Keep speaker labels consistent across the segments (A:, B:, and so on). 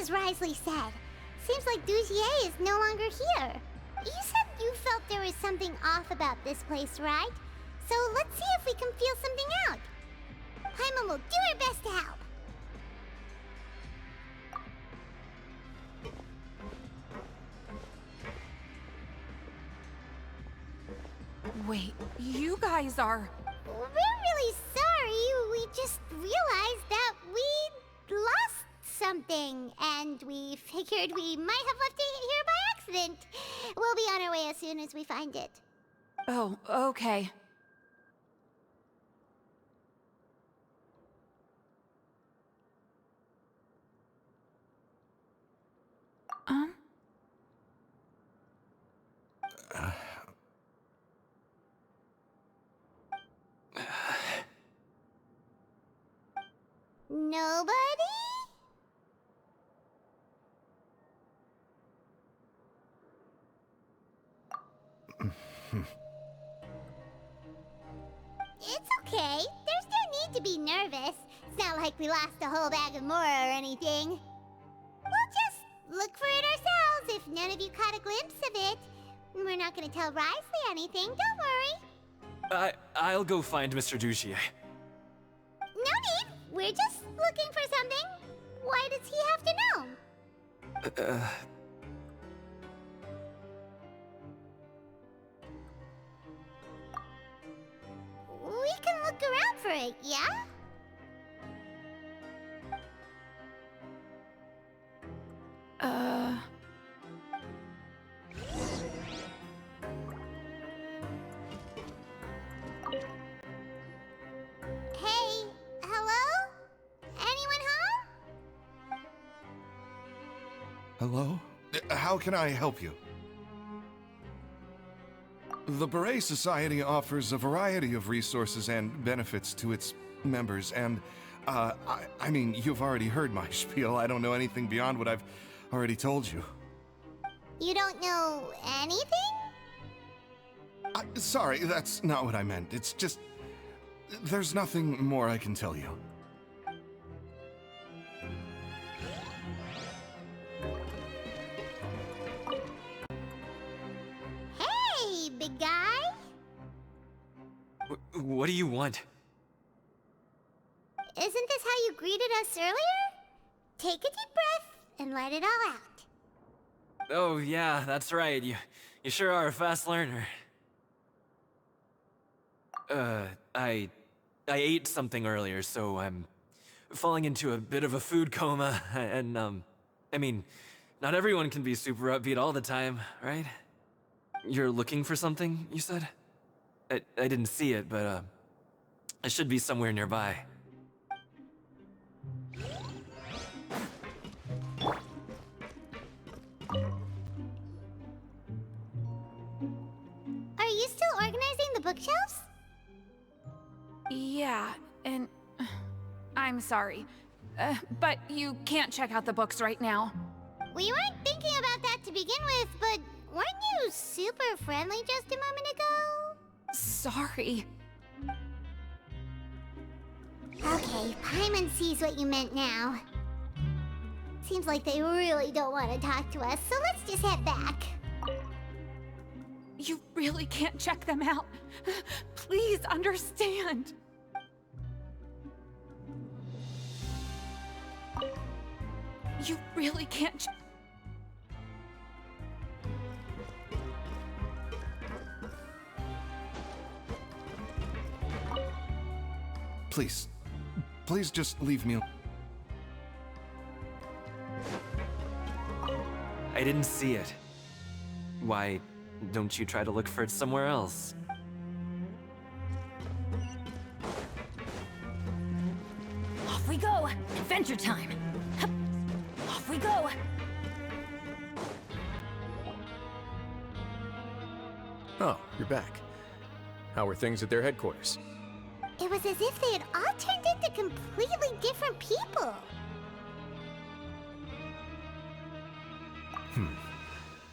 A: as Wriothesley said. Seems like Dugier is no longer here. You said you felt there was something off about this place, right? So let's see if we can feel something out. Paimon will do her best to help.
B: Wait, you guys are...
A: We're really sorry. We just realized that we lost something, and we figured we might have left it here by accident. We'll be on our way as soon as we find it.
B: Oh, okay.
A: Nobody? It's okay. There's no need to be nervous. It's not like we lost a whole bag of Mora or anything. We'll just look for it ourselves if none of you caught a glimpse of it. We're not gonna tell Wriothesley anything, don't worry.
C: I'll go find Mr. Dugier.
A: No need. We're just looking for something. Why does he have to know? We can look around for it, yeah? Hey, hello? Anyone home?
D: Hello? How can I help you? The Beret Society offers a variety of resources and benefits to its members, and, I mean, you've already heard my spiel. I don't know anything beyond what I've already told you.
A: You don't know anything?
D: Sorry, that's not what I meant. It's just... there's nothing more I can tell you.
A: Hey, big guy!
C: What do you want?
A: Isn't this how you greeted us earlier? Take a deep breath and let it all out.
C: Oh yeah, that's right. You sure are a fast learner. I ate something earlier, so I'm falling into a bit of a food coma, and, I mean, not everyone can be super upbeat all the time, right? You're looking for something, you said? I didn't see it, but, it should be somewhere nearby.
A: Are you still organizing the bookshelves?
B: Yeah, and... I'm sorry. But you can't check out the books right now.
A: We weren't thinking about that to begin with, but weren't you super friendly just a moment ago?
B: Sorry.
A: Okay, Paimon sees what you meant now. Seems like they really don't want to talk to us, so let's just head back.
B: You really can't check them out. Please understand. You really can't
D: Please just leave me alone.
C: I didn't see it. Why don't you try to look for it somewhere else?
E: Off we go! Adventure time! Hup. Off we go!
F: Oh, you're back. How are things at their headquarters?
A: It was as if they had all turned into completely different people.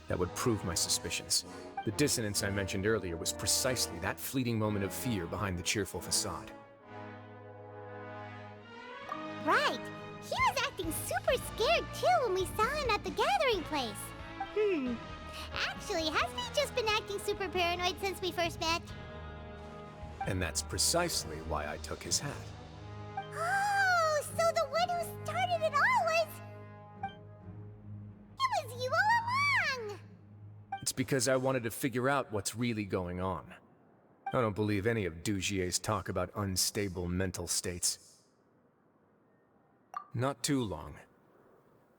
F: That would prove my suspicions. The dissonance I mentioned earlier was precisely that fleeting moment of fear behind the cheerful facade.
A: Right. He was acting acting super scared too when we saw him at the gathering place. Actually, hasn't he just been acting super paranoid since we first met?
F: And that's precisely why I took his hat.
A: Oh, so the one who started it all was... It was you all along!
F: It's because I wanted to figure out what's really going on. I don't believe any of Dugier's talk about unstable mental states. Not too long.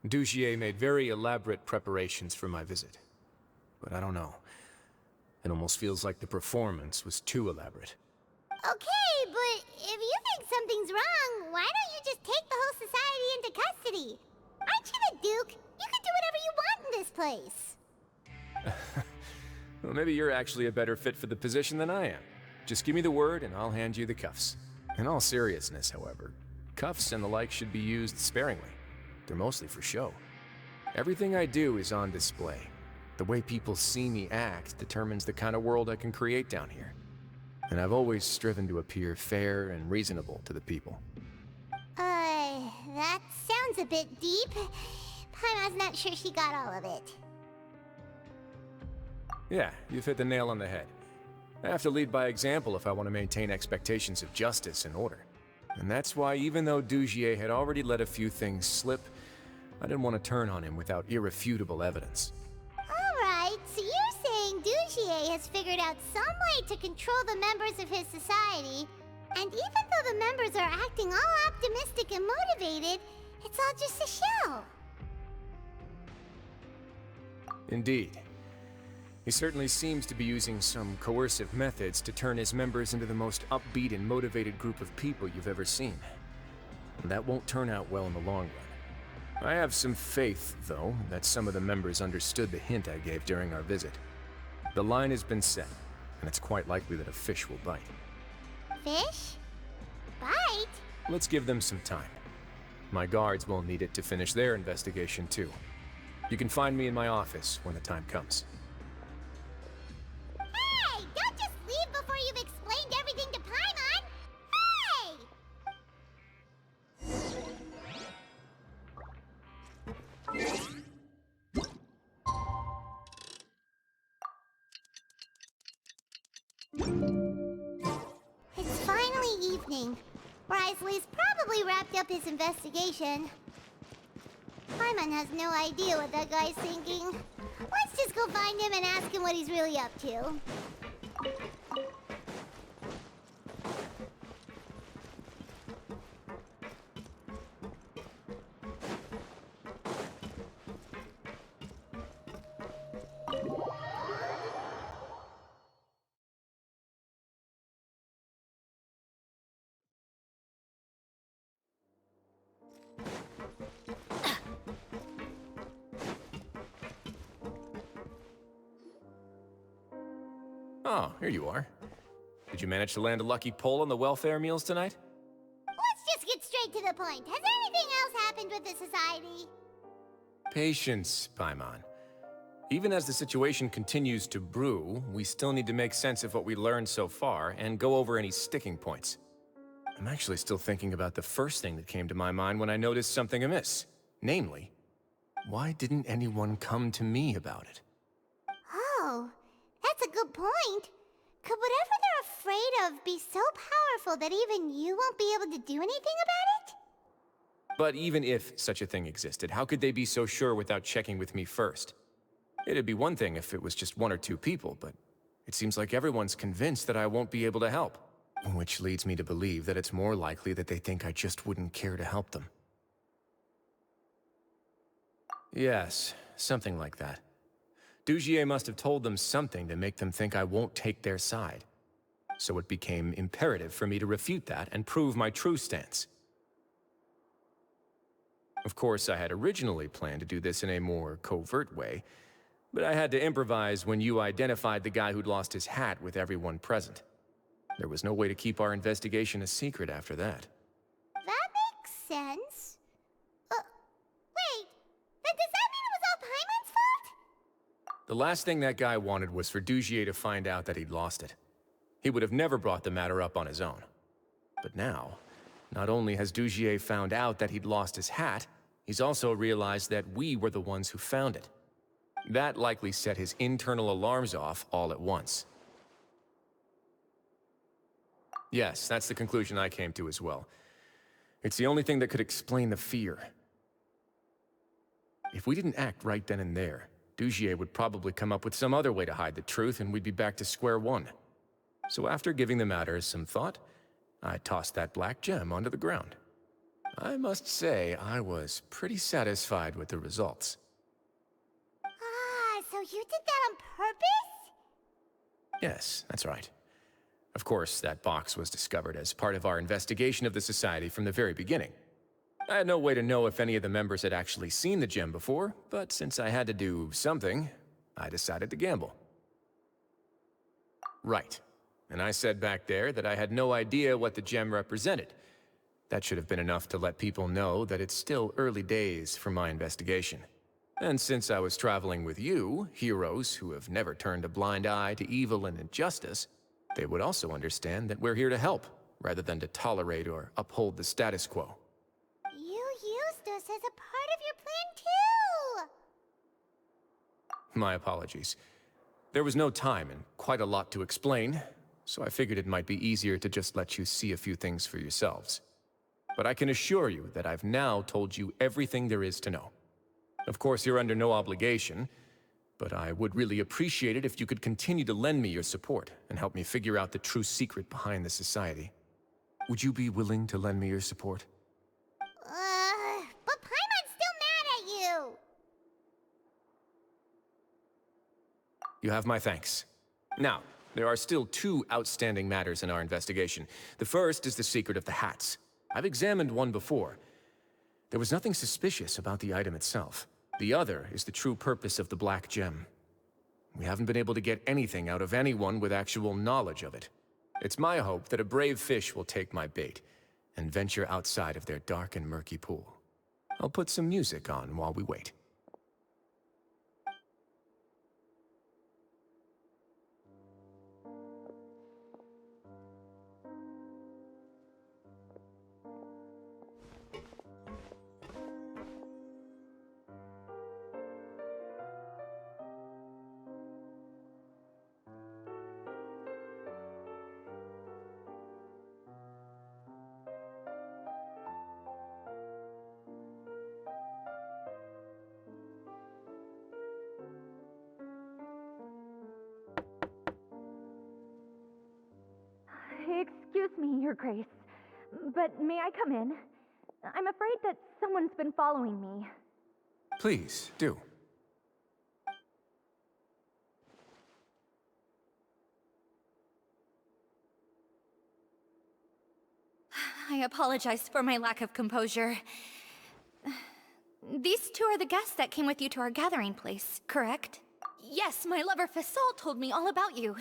F: Dugier made very elaborate preparations for my visit. But I don't know. It almost feels like the performance was too elaborate.
A: Okay, but if you think something's wrong, why don't you just take the whole society into custody? Aren't you the Duke? You can do whatever you want in this place.
F: Well, maybe you're actually a better fit for the position than I am. Just give me the word and I'll hand you the cuffs. In all seriousness, however, cuffs and the like should be used sparingly. They're mostly for show. Everything I do is on display. The way people see me act determines the kind of world I can create down here. And I've always striven to appear fair and reasonable to the people.
A: That sounds a bit deep. Paimon's not sure she got all of it.
F: Yeah, you've hit the nail on the head. I have to lead by example if I want to maintain expectations of justice and order. And that's why even though Dugier had already let a few things slip, I didn't want to turn on him without irrefutable evidence.
A: Alright, so you're saying Dugier has figured out some way to control the members of his society, and even though the members are acting all optimistic and motivated, it's all just a show.
F: Indeed. He certainly seems to be using some coercive methods to turn his members into the most upbeat and motivated group of people you've ever seen. And that won't turn out well in the long run. I have some faith, though, that some of the members understood the hint I gave during our visit. The line has been set, and it's quite likely that a fish will bite.
A: Fish? Bite?
F: Let's give them some time. My guards will need it to finish their investigation, too. You can find me in my office when the time comes.
A: Hey! Don't just leave before you've explained everything to Paimon! Hey! It's finally evening. Wriothesley's probably wrapped up his investigation. Paimon has no idea what that guy's thinking. Let's just go find him and ask him what he's really up to.
F: Oh, here you are. Did you manage to land a lucky pull on the welfare meals tonight?
A: Let's just get straight to the point. Has anything else happened with the society?
F: Patience, Paimon. Even as the situation continues to brew, we still need to make sense of what we learned so far and go over any sticking points. I'm actually still thinking about the first thing that came to my mind when I noticed something amiss. Namely, why didn't anyone come to me about it?
A: Oh, that's a good point. Could whatever they're afraid of be so powerful that even you won't be able to do anything about it?
F: But even if such a thing existed, how could they be so sure without checking with me first? It'd be one thing if it was just one or two people, but it seems like everyone's convinced that I won't be able to help. Which leads me to believe that it's more likely that they think I just wouldn't care to help them. Yes, something like that. Dugier must have told them something to make them think I won't take their side. So it became imperative for me to refute that and prove my true stance. Of course, I had originally planned to do this in a more covert way, but I had to improvise when you identified the guy who'd lost his hat with everyone present. There was no way to keep our investigation a secret after that.
A: That makes sense. Wait, then does that mean it was all Paimon's fault?
F: The last thing that guy wanted was for Dugier to find out that he'd lost it. He would have never brought the matter up on his own. But now, not only has Dugier found out that he'd lost his hat, he's also realized that we were the ones who found it. That likely set his internal alarms off all at once. Yes, that's the conclusion I came to as well. It's the only thing that could explain the fear. If we didn't act right then and there, Dugier would probably come up with some other way to hide the truth, and we'd be back to square one. So after giving the matter some thought, I tossed that black gem onto the ground. I must say, I was pretty satisfied with the results.
A: Ah, so you did that on purpose?
F: Yes, that's right. Of course, that box was discovered as part of our investigation of the Society from the very beginning. I had no way to know if any of the members had actually seen the gem before, but since I had to do something, I decided to gamble. Right. And I said back there that I had no idea what the gem represented. That should have been enough to let people know that it's still early days for my investigation. And since I was traveling with you, heroes who have never turned a blind eye to evil and injustice, they would also understand that we're here to help, rather than to tolerate or uphold the status quo.
A: You used us as a part of your plan too!
F: My apologies. There was no time and quite a lot to explain, so I figured it might be easier to just let you see a few things for yourselves. But I can assure you that I've now told you everything there is to know. Of course, you're under no obligation, but I would really appreciate it if you could continue to lend me your support and help me figure out the true secret behind the Society. Would you be willing to lend me your support?
A: But Paimon's still mad at you!
F: You have my thanks. Now, there are still two outstanding matters in our investigation. The first is the secret of the hats. I've examined one before. There was nothing suspicious about the item itself. The other is the true purpose of the black gem. We haven't been able to get anything out of anyone with actual knowledge of it. It's my hope that a brave fish will take my bait and venture outside of their dark and murky pool. I'll put some music on while we wait.
G: Excuse me, Your Grace, but may I come in? I'm afraid that someone's been following me.
F: Please, do.
E: I apologize for my lack of composure. These two are the guests that came with you to our gathering place, correct? Yes, my lover Fasol told me all about you.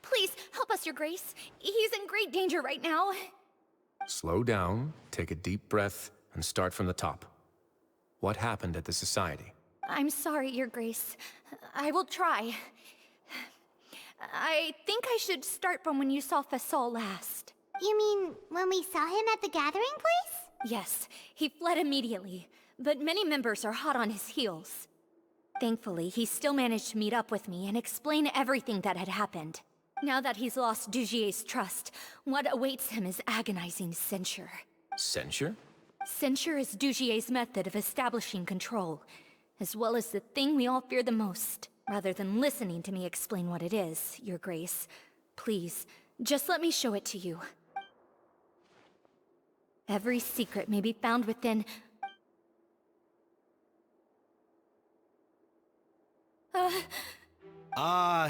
E: Please, help us, Your Grace. He's in great danger right now.
F: Slow down, take a deep breath, and start from the top. What happened at the Society?
E: I'm sorry, Your Grace. I will try. I think I should start from when you saw Fasol last.
A: You mean when we saw him at the gathering place?
E: Yes, he fled immediately, but many members are hot on his heels. Thankfully, he still managed to meet up with me and explain everything that had happened. Now that he's lost Dugier's trust, what awaits him is agonizing censure.
F: Censure?
E: Censure is Dugier's method of establishing control, as well as the thing we all fear the most. Rather than listening to me explain what it is, Your Grace, please, just let me show it to you. Every secret may be found within...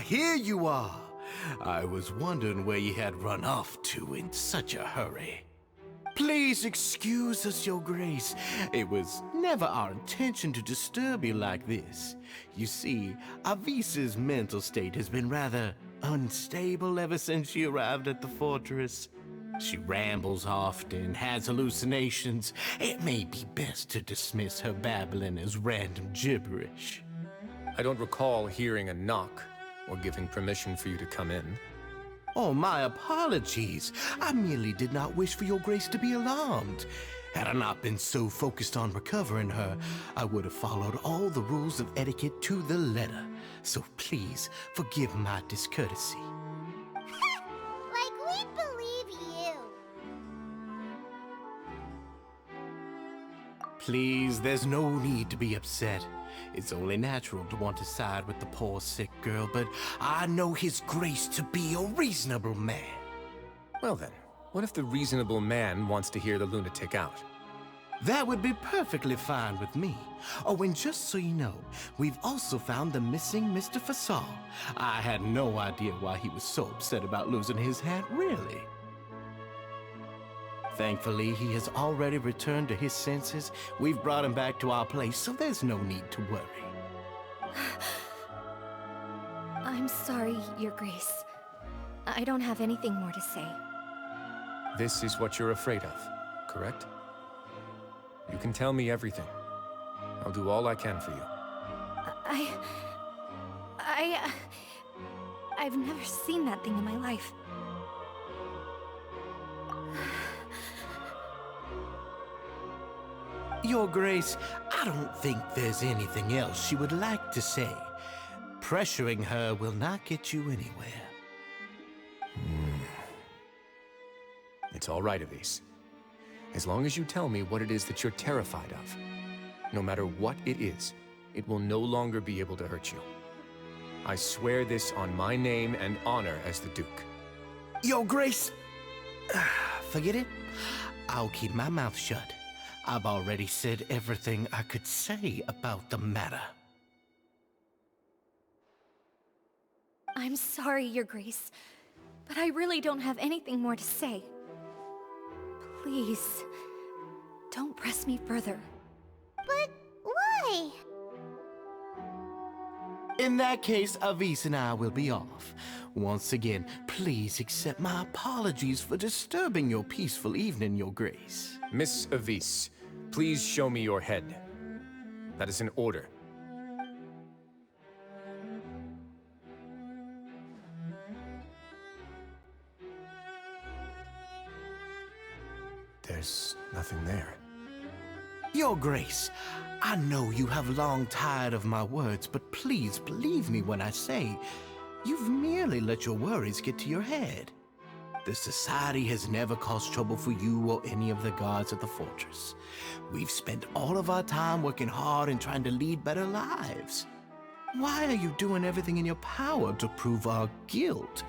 H: Here you are. I was wondering where you had run off to in such a hurry. Please excuse us, Your Grace. It was never our intention to disturb you like this. You see, Avisa's mental state has been rather unstable ever since she arrived at the fortress. She rambles often, has hallucinations. It may be best to dismiss her babbling as random gibberish.
F: I don't recall hearing a knock or giving permission for you to come in.
H: Oh, my apologies. I merely did not wish for your grace to be alarmed. Had I not been so focused on recovering her, I would have followed all the rules of etiquette to the letter. So please, forgive my discourtesy.
A: Like we believe you.
H: Please, there's no need to be upset. It's only natural to want to side with the poor sick girl, but I know his grace to be a reasonable man.
F: Well then, what if the reasonable man wants to hear the lunatic out?
H: That would be perfectly fine with me. Oh, and just so you know, we've also found the missing Mr. Fasal. I had no idea why he was so upset about losing his hat, really. Thankfully, he has already returned to his senses. We've brought him back to our place, so there's no need to worry.
E: I'm sorry, Your Grace. I don't have anything more to say.
F: This is what you're afraid of, correct? You can tell me everything. I'll do all I can for you.
E: I've never seen that thing in my life.
H: Your Grace, I don't think there's anything else she would like to say. Pressuring her will not get you anywhere.
F: It's all right, Avis. As long as you tell me what it is that you're terrified of. No matter what it is, it will no longer be able to hurt you. I swear this on my name and honor as the Duke.
H: Your Grace, forget it. I'll keep my mouth shut. I've already said everything I could say about the matter.
E: I'm sorry, Your Grace, but I really don't have anything more to say. Please, don't press me further.
A: But why?
H: In that case, Avis and I will be off. Once again, please accept my apologies for disturbing your peaceful evening, Your Grace.
F: Miss Avis, please show me your head. That is an order. There's nothing there.
H: Your Grace, I know you have long tired of my words, but please believe me when I say you've merely let your worries get to your head. The Society has never caused trouble for you or any of the guards at the fortress. We've spent all of our time working hard and trying to lead better lives. Why are you doing everything in your power to prove our guilt?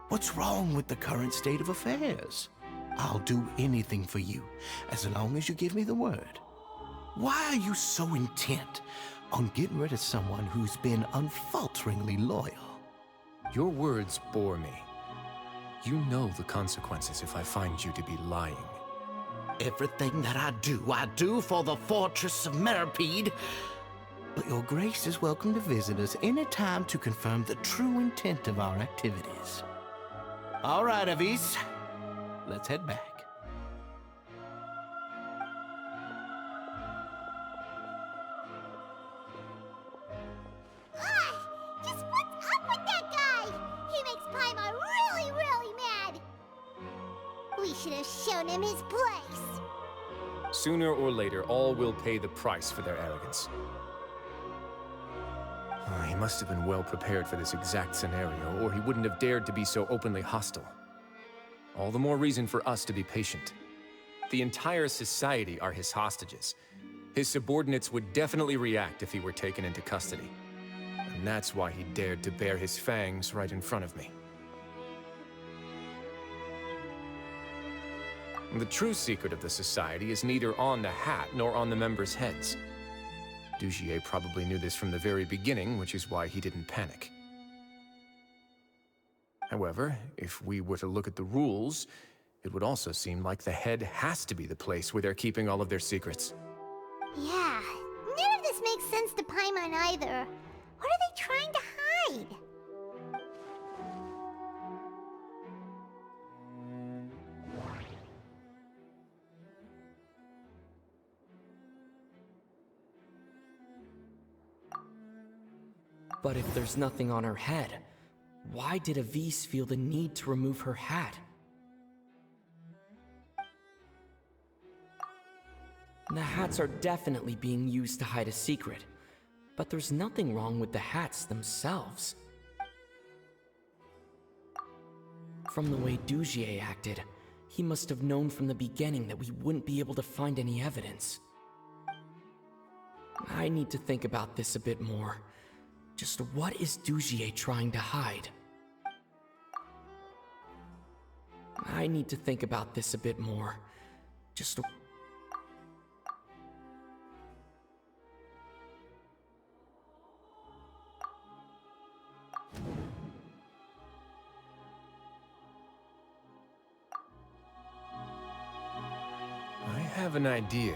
H: What's wrong with the current state of affairs? I'll do anything for you, as long as you give me the word. Why are you so intent on getting rid of someone who's been unfalteringly loyal?
F: Your words bore me. You know the consequences if I find you to be lying.
H: Everything that I do for the Fortress of Meropide. But Your Grace is welcome to visit us any time to confirm the true intent of our activities. All right, Avis. Let's head back.
A: Just what's up with that guy? He makes Paimon really, really mad. We should have shown him his place.
F: Sooner or later, all will pay the price for their arrogance. He must have been well prepared for this exact scenario, or he wouldn't have dared to be so openly hostile. All the more reason for us to be patient. The entire society are his hostages. His subordinates would definitely react if he were taken into custody. And that's why he dared to bare his fangs right in front of me. The true secret of the society is neither on the hat nor on the members' heads. Dugier probably knew this from the very beginning, which is why he didn't panic. However, if we were to look at the rules, it would also seem like the head has to be the place where they're keeping all of their secrets.
A: Yeah, none of this makes sense to Paimon either. What are they trying to hide?
I: But if there's nothing on her head, why did Avise feel the need to remove her hat? The hats are definitely being used to hide a secret, but there's nothing wrong with the hats themselves. From the way Dugier acted, he must have known from the beginning that we wouldn't be able to find any evidence. I need to think about this a bit more. Just what is Dugier trying to hide? I need to think about this a bit more. Just...
F: I have an idea,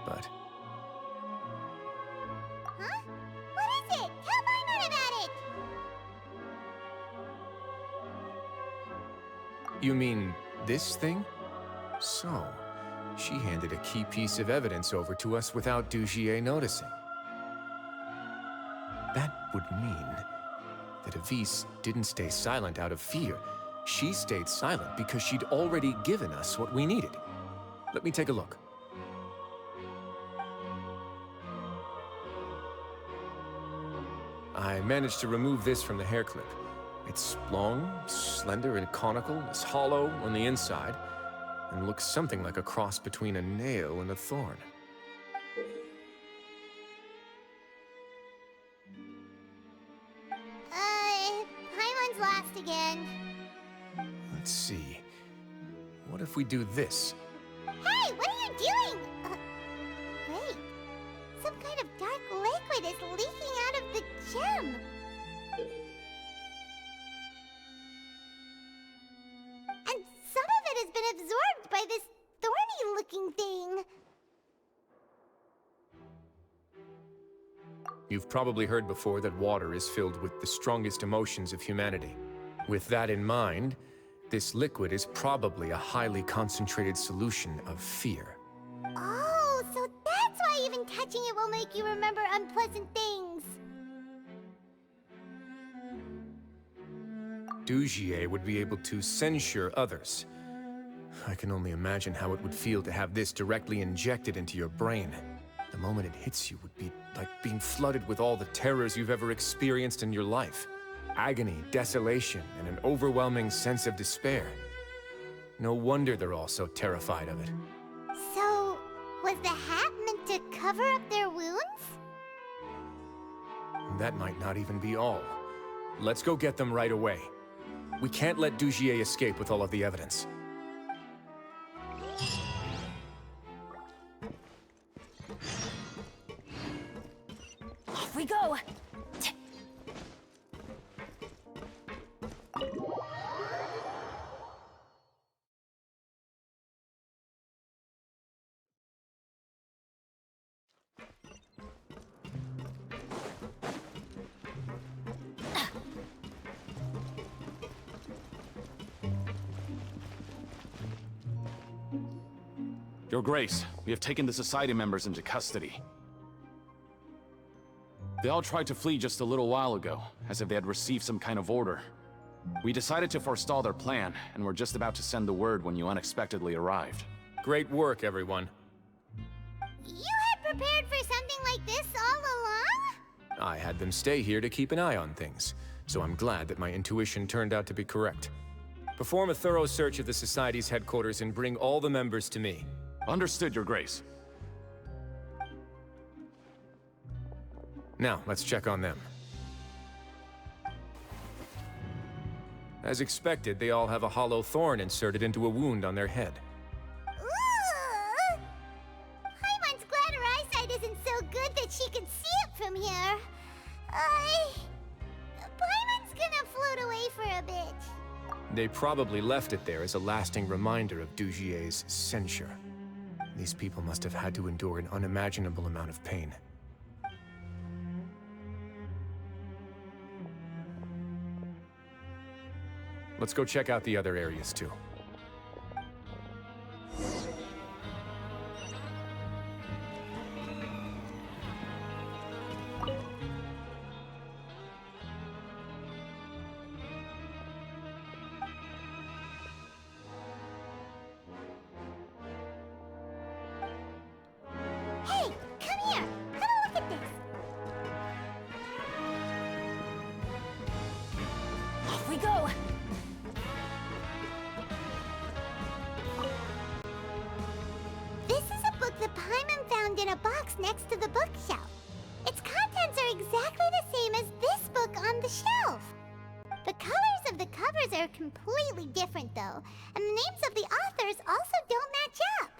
F: but...
A: Huh? What is it? Tell Paimon about it!
F: You mean this thing? So, she handed a key piece of evidence over to us without Dugier noticing. That would mean that Avise didn't stay silent out of fear. She stayed silent because she'd already given us what we needed. Let me take a look. I managed to remove this from the hair clip. It's long, slender, and conical, it's hollow on the inside, and looks something like a cross between a nail and a thorn.
A: Paimon's lost again.
F: Let's see. What if we do this?
A: Hey, what are you doing? Wait. Some kind of dark liquid is leaking out of the gem. And some of it has been absorbed by this thorny-looking thing.
F: You've probably heard before that water is filled with the strongest emotions of humanity. With that in mind, this liquid is probably a highly concentrated solution of fear.
A: Oh, so that's why even touching it will make you remember unpleasant things.
F: Dugier would be able to censure others. I can only imagine how it would feel to have this directly injected into your brain. The moment it hits you would be like being flooded with all the terrors you've ever experienced in your life. Agony, desolation, and an overwhelming sense of despair. No wonder they're all so terrified of it.
A: So, was the hat meant to cover up their wounds?
F: That might not even be all. Let's go get them right away. We can't let Dugier escape with all of the evidence.
E: Off we go!
J: Your Grace, we have taken the Society members into custody. They all tried to flee just a little while ago, as if they had received some kind of order. We decided to forestall their plan, and were just about to send the word when you unexpectedly arrived.
F: Great work, everyone.
A: You had prepared for something like this all along?
F: I had them stay here to keep an eye on things, so I'm glad that my intuition turned out to be correct. Perform a thorough search of the Society's headquarters and bring all the members to me.
J: Understood, Your Grace.
F: Now, let's check on them. As expected, they all have a hollow thorn inserted into a wound on their head.
A: Ooh! Paimon's glad her eyesight isn't so good that she can see it from here. Paimon's gonna float away for a bit.
F: They probably left it there as a lasting reminder of Dugier's censure. These people must have had to endure an unimaginable amount of pain. Let's go check out the other areas, too.
A: in a box next to the bookshelf. Its contents are exactly the same as this book on the shelf. The colors of the covers are completely different, though, and the names of the authors also don't match up.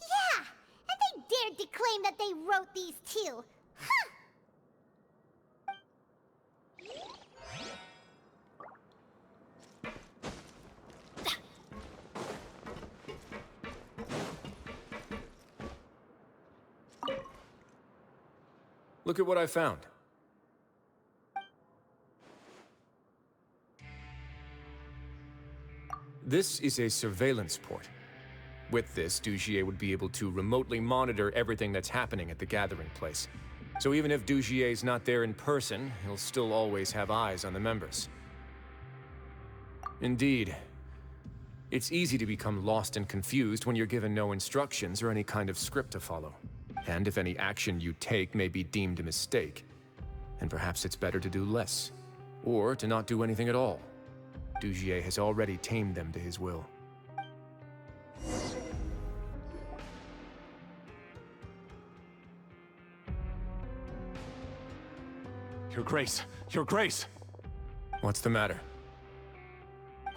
A: Yeah, and they dared to claim that they wrote these too. Huh!
F: Look at what I found. This is a surveillance port. With this, Dugier would be able to remotely monitor everything that's happening at the gathering place. So even if Dugier's not there in person, he'll still always have eyes on the members. Indeed. It's easy to become lost and confused when you're given no instructions or any kind of script to follow. And if any action you take may be deemed a mistake, and perhaps it's better to do less, or to not do anything at all. Dugier has already tamed them to his will.
J: Your Grace! Your Grace!
F: What's the matter?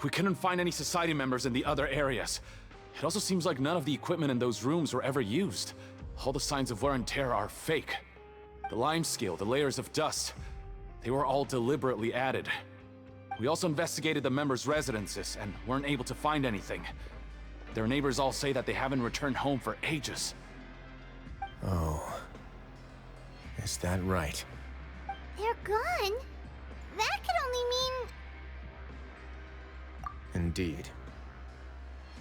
J: We couldn't find any Society members in the other areas. It also seems like none of the equipment in those rooms were ever used. All the signs of wear and tear are fake. The lime scale, the layers of dust, they were all deliberately added. We also investigated the members' residences and weren't able to find anything. Their neighbors all say that they haven't returned home for ages.
F: Oh. Is that right?
A: They're gone? That could only mean...
F: Indeed.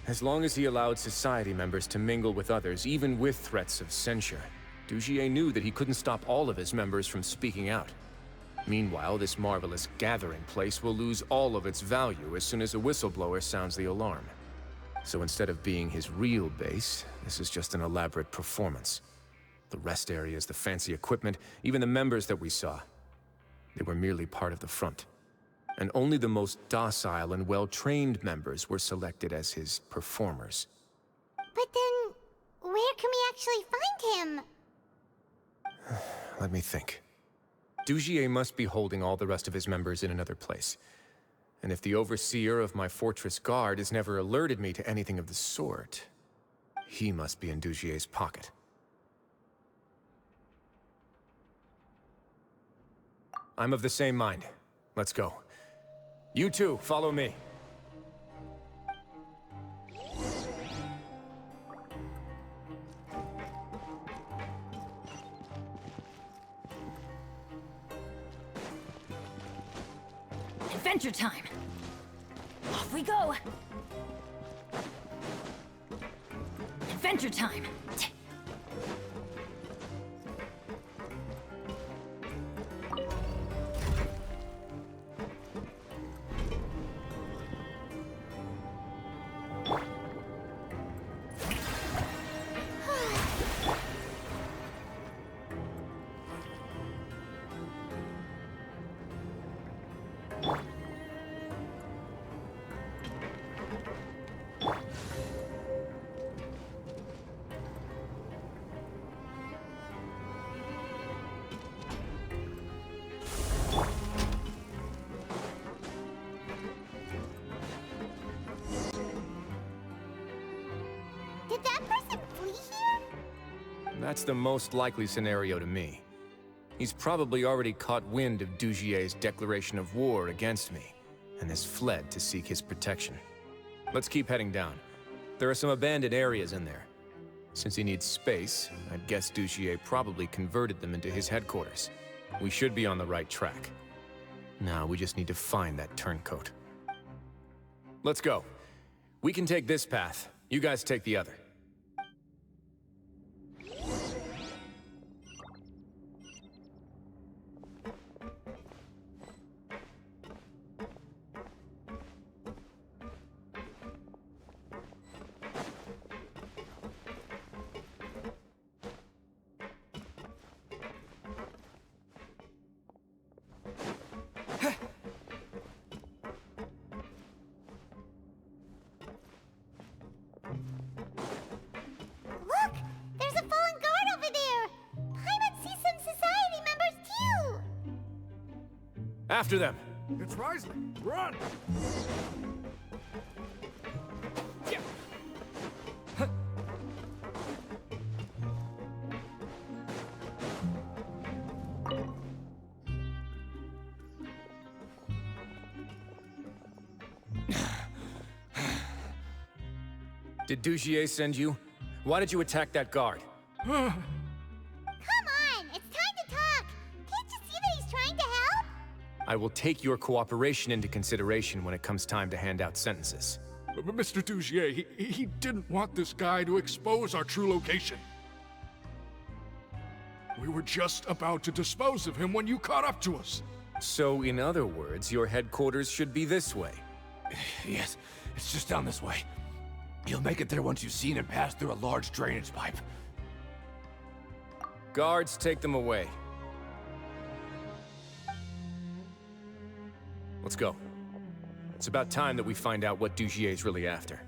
F: As long as he allowed Society members to mingle with others, even with threats of censure, Dugier knew that he couldn't stop all of his members from speaking out. Meanwhile, this marvelous gathering place will lose all of its value as soon as a whistleblower sounds the alarm. So instead of being his real base, this is just an elaborate performance. The rest areas, the fancy equipment, even the members that we saw, they were merely part of the front. And only the most docile and well-trained members were selected as his performers.
A: But then, where can we actually find him?
F: Let me think. Dugier must be holding all the rest of his members in another place. And if the overseer of my fortress guard has never alerted me to anything of the sort, he must be in Dugier's pocket. I'm of the same mind. Let's go. You two, follow me.
E: Adventure time! Off we go! Adventure time!
A: Did that person flee here?
F: That's the most likely scenario to me. He's probably already caught wind of Dugier's declaration of war against me, and has fled to seek his protection. Let's keep heading down. There are some abandoned areas in there. Since he needs space, I'd guess Dugier probably converted them into his headquarters. We should be on the right track. Now we just need to find that turncoat. Let's go. We can take this path. You guys take the other. After them!
K: It's Wriothesley! Run!
F: Did Dugier send you? Why did you attack that guard?
A: Come on! It's time to talk! Can't you see that he's trying to help?
F: I will take your cooperation into consideration when it comes time to hand out sentences.
K: But Mr. Dugier, he didn't want this guy to expose our true location. We were just about to dispose of him when you caught up to us.
F: So, in other words, your headquarters should be this way.
L: Yes, it's just down this way. You'll make it there once you've seen him pass through a large drainage pipe.
F: Guards, take them away. Let's go. It's about time that we find out what Dugier's really after.